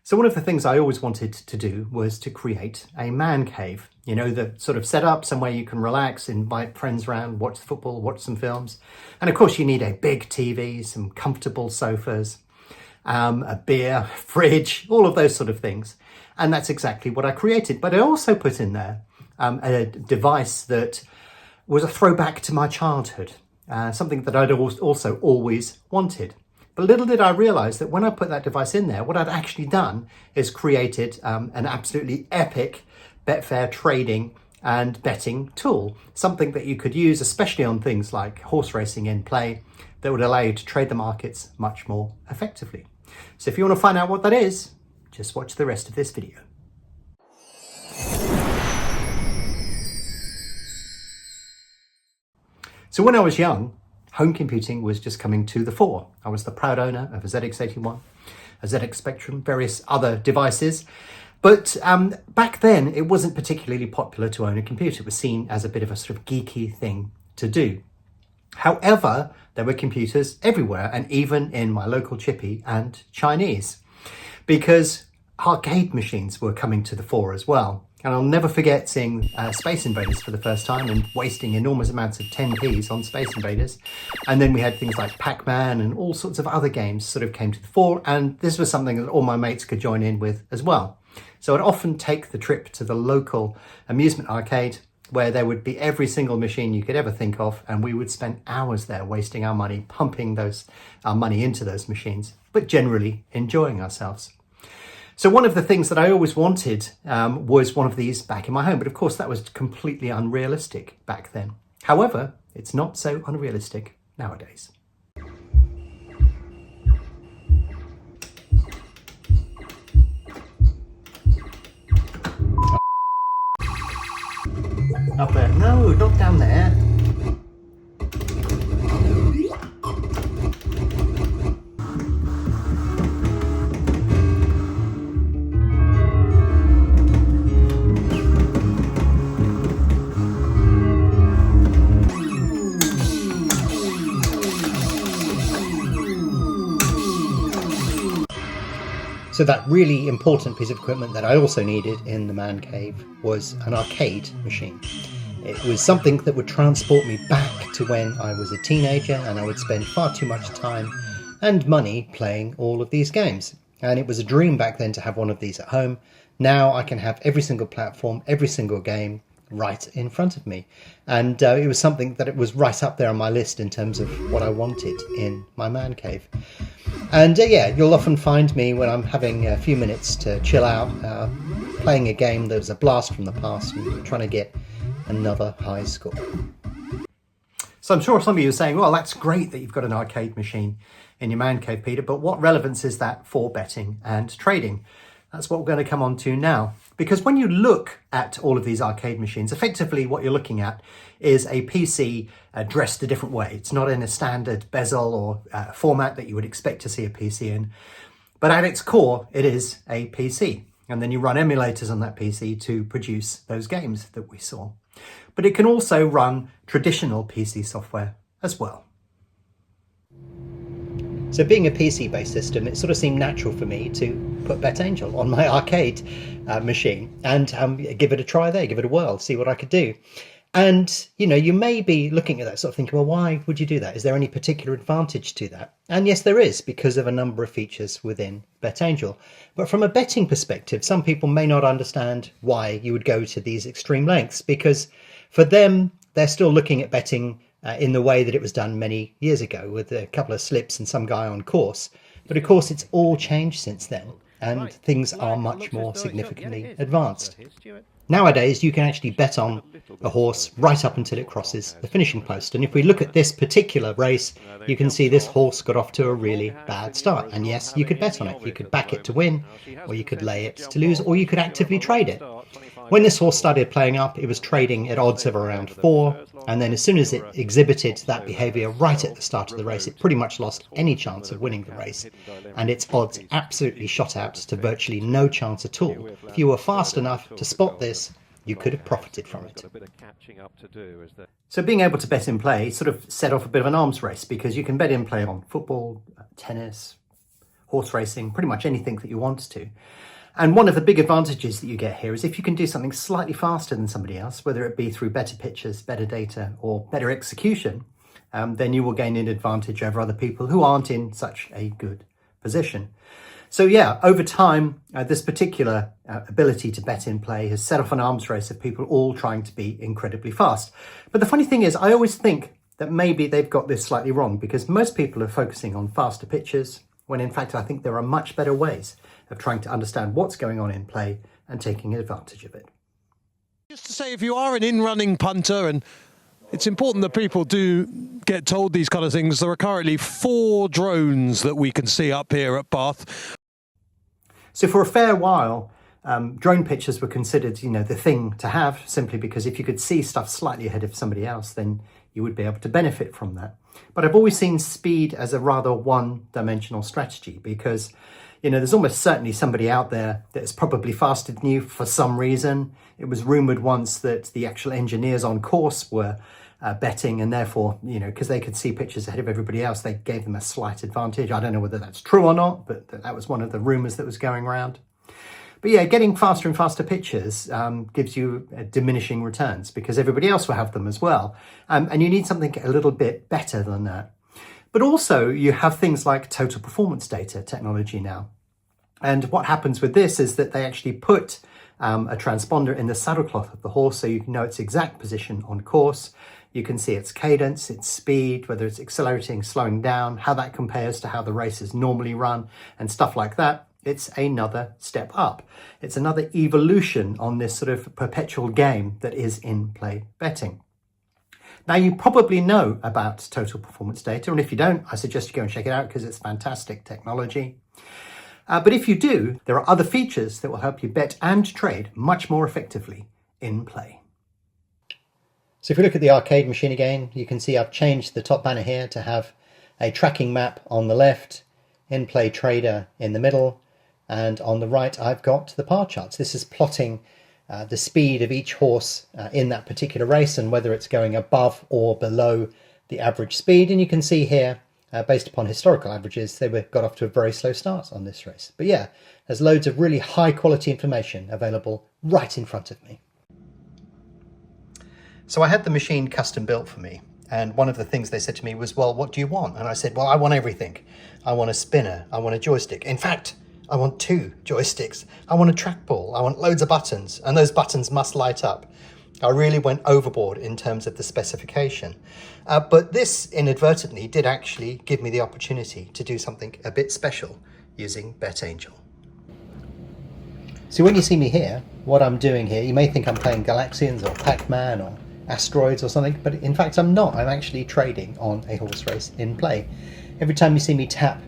So one of the things I always wanted to do was to create a man cave, you know, the sort of set up somewhere you can relax, invite friends around, watch the football, watch some films. And of course you need a big TV, some comfortable sofas, a beer, fridge, all of those sort of things. And that's exactly what I created. But I also put in there a device that was a throwback to my childhood, something that I'd also always wanted. But little did I realise that when I put that device in there, what I'd actually done is created an absolutely epic Betfair trading and betting tool, something that you could use especially on things like horse racing InPlay that would allow you to trade the markets much more effectively. So if you want to find out what that is, just watch the rest of this video. So when I was young, home computing was just coming to the fore. I was the proud owner of a ZX81, a ZX Spectrum, various other devices. But back then, it wasn't particularly popular to own a computer. It was seen as a bit of a sort of geeky thing to do. However, there were computers everywhere, and even in my local chippy and Chinese, because arcade machines were coming to the fore as well. And I'll never forget seeing Space Invaders for the first time and wasting enormous amounts of 10p's on Space Invaders. And then we had things like Pac-Man and all sorts of other games sort of came to the fore. And this was something that all my mates could join in with as well. So I'd often take the trip to the local amusement arcade where there would be every single machine you could ever think of. And we would spend hours there wasting our money, pumping our money into those machines, but generally enjoying ourselves. So one of the things that I always wanted was one of these back in my home. But of course, that was completely unrealistic back then. However, it's not so unrealistic nowadays. Up there. No, not down there. So that really important piece of equipment that I also needed in the man cave was an arcade machine. It was something that would transport me back to when I was a teenager and I would spend far too much time and money playing all of these games. And it was a dream back then to have one of these at home. Now I can have every single platform, every single game right in front of me. And it was something that it was right up there on my list in terms of what I wanted in my man cave. And yeah, you'll often find me when I'm having a few minutes to chill out, playing a game that was a blast from the past and trying to get another high score. So I'm sure some of you are saying, well, that's great that you've got an arcade machine in your man cave, Peter, but what relevance is that for betting and trading? That's what we're going to come on to now. Because when you look at all of these arcade machines, effectively what you're looking at is a PC dressed a different way. It's not in a standard bezel or format that you would expect to see a PC in. But at its core, it is a PC. And then you run emulators on that PC to produce those games that we saw. But it can also run traditional PC software as well. So being a PC-based system, it sort of seemed natural for me to put BetAngel on my arcade machine and give it a try there, give it a whirl, see what I could do. And, you know, you may be looking at that sort of thinking, well, why would you do that? Is there any particular advantage to that? And yes, there is, because of a number of features within BetAngel. But from a betting perspective, some people may not understand why you would go to these extreme lengths, because for them, they're still looking at betting in the way that it was done many years ago with a couple of slips and some guy on course. But of course, it's all changed since then, and things are much more significantly advanced. Nowadays, you can actually bet on a horse right up until it crosses the finishing post. And if we look at this particular race, you can see this horse got off to a really bad start. And yes, you could bet on it. You could back it to win, or you could lay it to lose, or you could actively trade it. When this horse started playing up, it was trading at odds of around 4, and then as soon as it exhibited that behaviour right at the start of the race, it pretty much lost any chance of winning the race, and its odds absolutely shot out to virtually no chance at all. If you were fast enough to spot this, you could have profited from it. So being able to bet in play sort of set off a bit of an arms race, because you can bet in play on football, tennis, horse racing, pretty much anything that you want to. And one of the big advantages that you get here is if you can do something slightly faster than somebody else, whether it be through better pictures, better data, or better execution, then you will gain an advantage over other people who aren't in such a good position. So yeah, over time, this particular ability to bet in play has set off an arms race of people all trying to be incredibly fast. But the funny thing is, I always think that maybe they've got this slightly wrong, because most people are focusing on faster pitches, when in fact I think there are much better ways of trying to understand what's going on in play and taking advantage of it. Just to say, if you are an in-running punter, and it's important that people do get told these kind of things, there are currently 4 drones that we can see up here at Bath. So for a fair while, drone pitches were considered, the thing to have, simply because if you could see stuff slightly ahead of somebody else, then you would be able to benefit from that. But I've always seen speed as a rather one-dimensional strategy, because there's almost certainly somebody out there that's probably faster than you for some reason. It was rumoured once that the actual engineers on course were betting, and therefore, because they could see pitches ahead of everybody else, they gave them a slight advantage. I don't know whether that's true or not, but that was one of the rumours that was going around. But yeah, getting faster and faster pitches gives you diminishing returns, because everybody else will have them as well. And you need something a little bit better than that. But also you have things like total performance data technology now. And what happens with this is that they actually put a transponder in the saddle cloth of the horse, so you can know its exact position on course. You can see its cadence, its speed, whether it's accelerating, slowing down, how that compares to how the races normally run, and stuff like that. It's another step up. It's another evolution on this sort of perpetual game that is in-play betting. Now, you probably know about total performance data, and if you don't, I suggest you go and check it out, because it's fantastic technology. But if you do, there are other features that will help you bet and trade much more effectively in play. So if we look at the arcade machine again, you can see I've changed the top banner here to have a tracking map on the left, in-play trader in the middle, and on the right I've got the bar charts. This is plotting the speed of each horse in that particular race, and whether it's going above or below the average speed. And you can see here, based upon historical averages, they got off to a very slow start on this race. But yeah, there's loads of really high quality information available right in front of me. So I had the machine custom built for me, and one of the things they said to me was, well, what do you want? And I said, well, I want everything. I want a spinner, I want a joystick. In fact, I want 2 joysticks. I want a trackball. I want loads of buttons, and those buttons must light up. I really went overboard in terms of the specification. But this inadvertently did actually give me the opportunity to do something a bit special using BetAngel. So when you see me here, what I'm doing here, you may think I'm playing Galaxians or Pac-Man or Asteroids or something, but in fact I'm not. I'm actually trading on a horse race in play. Every time you see me tap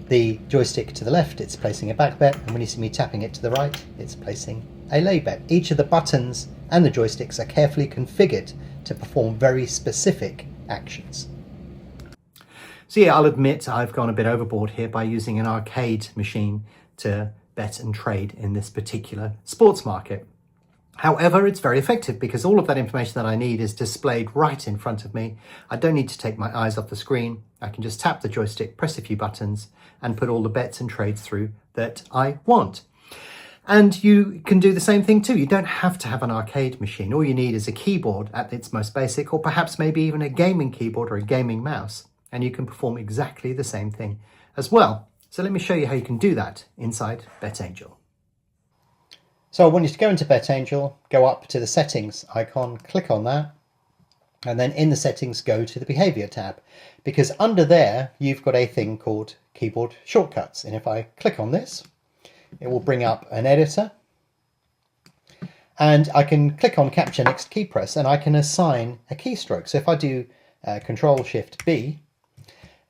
the joystick to the left, it's placing a back bet, and when you see me tapping it to the right, it's placing a lay bet. Each of the buttons and the joysticks are carefully configured to perform very specific actions. So yeah, I'll admit I've gone a bit overboard here by using an arcade machine to bet and trade in this particular sports market. However, it's very effective, because all of that information that I need is displayed right in front of me. I don't need to take my eyes off the screen. I can just tap the joystick, press a few buttons, and put all the bets and trades through that I want. And you can do the same thing too. You don't have to have an arcade machine. All you need is a keyboard at its most basic, or perhaps maybe even a gaming keyboard or a gaming mouse, and you can perform exactly the same thing as well. So let me show you how you can do that inside BetAngel. So I want you to go into BetAngel, go up to the settings icon, click on that, and then in the settings go to the behavior tab, because under there you've got a thing called keyboard shortcuts. And if I click on this, it will bring up an editor, and I can click on capture next key press, and I can assign a keystroke. So if I do Control Shift B,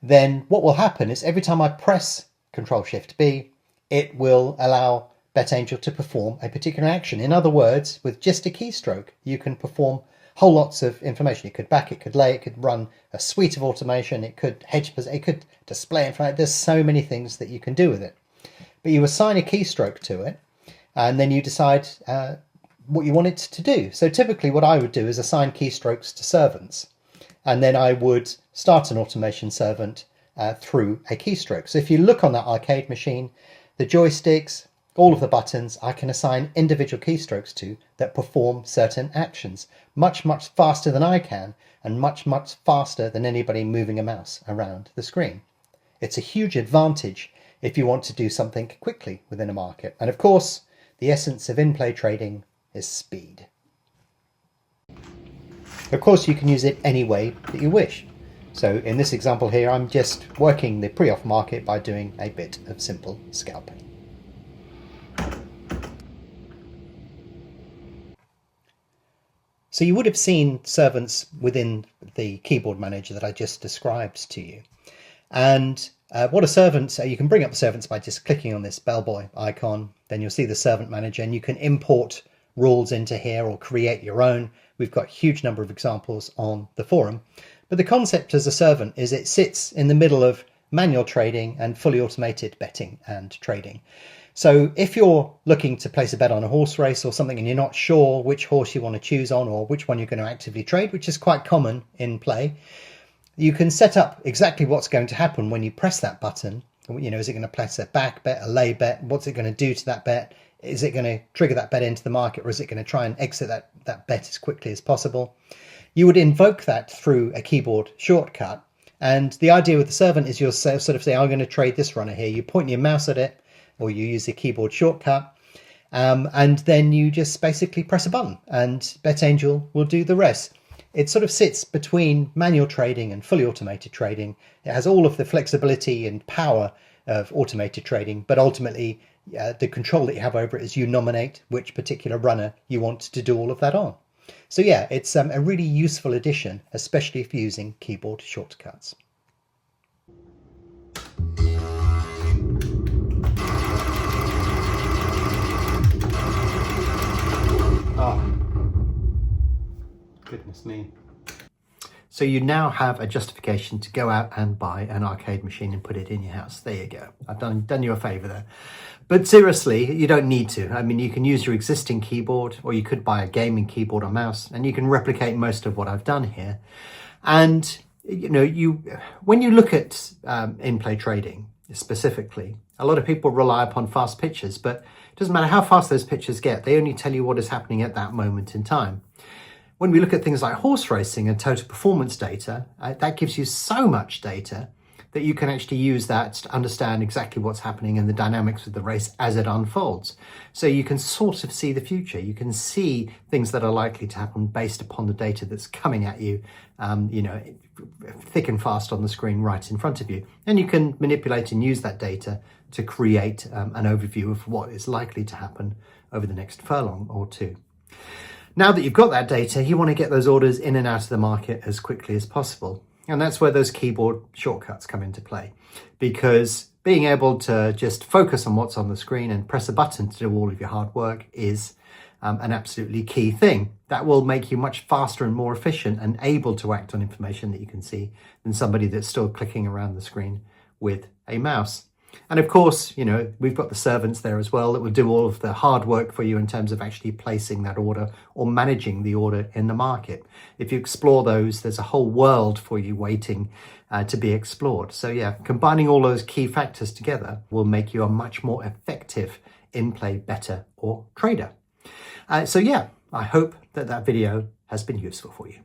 then what will happen is every time I press Control Shift B, it will allow BetAngel to perform a particular action. In other words, with just a keystroke, you can perform whole lots of information. It could back, it could lay, it could run a suite of automation, it could hedge, it could display information. There's so many things that you can do with it. But you assign a keystroke to it, and then you decide what you want it to do. So typically what I would do is assign keystrokes to servants, and then I would start an automation servant through a keystroke. So if you look on that arcade machine, the joysticks, all of the buttons, I can assign individual keystrokes to that perform certain actions much, much faster than I can, and much, much faster than anybody moving a mouse around the screen. It's a huge advantage if you want to do something quickly within a market. And of course, the essence of in-play trading is speed. Of course, you can use it any way that you wish. So in this example here, I'm just working the pre-off market by doing a bit of simple scalping. So you would have seen servants within the keyboard manager that I just described to you. And what a servant, you can bring up the servants by just clicking on this bellboy icon. Then you'll see the servant manager, and you can import rules into here or create your own. We've got a huge number of examples on the forum. But the concept as a servant is it sits in the middle of manual trading and fully automated betting and trading. So if you're looking to place a bet on a horse race or something and you're not sure which horse you want to choose on or which one you're going to actively trade, which is quite common in play, you can set up exactly what's going to happen when you press that button. You know, is it going to place a back bet, a lay bet? What's it going to do to that bet? Is it going to trigger that bet into the market, or is it going to try and exit that bet as quickly as possible? You would invoke that through a keyboard shortcut. And the idea with the servant is you'll sort of say, I'm going to trade this runner here. You point your mouse at it, or you use the keyboard shortcut, and then you just basically press a button and BetAngel will do the rest. It sort of sits between manual trading and fully automated trading. It has all of the flexibility and power of automated trading, but ultimately the control that you have over it is you nominate which particular runner you want to do all of that on. So yeah, it's a really useful addition, especially if you're using keyboard shortcuts. Oh, goodness me. So you now have a justification to go out and buy an arcade machine and put it in your house. There you go. I've done you a favour there. But seriously, you don't need to. I mean, you can use your existing keyboard, or you could buy a gaming keyboard or mouse, and you can replicate most of what I've done here. And, you know, when you look at in-play trading specifically, a lot of people rely upon fast pitches, but it doesn't matter how fast those pitches get. They only tell you what is happening at that moment in time. When we look at things like horse racing and total performance data, that gives you so much data that you can actually use that to understand exactly what's happening in the dynamics of the race as it unfolds. So you can sort of see the future. You can see things that are likely to happen based upon the data that's coming at you, you know, thick and fast on the screen right in front of you. And you can manipulate and use that data to create an overview of what is likely to happen over the next furlong or two. Now that you've got that data, you want to get those orders in and out of the market as quickly as possible. And that's where those keyboard shortcuts come into play, because being able to just focus on what's on the screen and press a button to do all of your hard work is an absolutely key thing. That will make you much faster and more efficient and able to act on information that you can see than somebody that's still clicking around the screen with a mouse. And of course, you know, we've got the servants there as well that will do all of the hard work for you in terms of actually placing that order or managing the order in the market. If you explore those, there's a whole world for you waiting to be explored. So yeah, combining all those key factors together will make you a much more effective in-play bettor or trader. So yeah, I hope that video has been useful for you.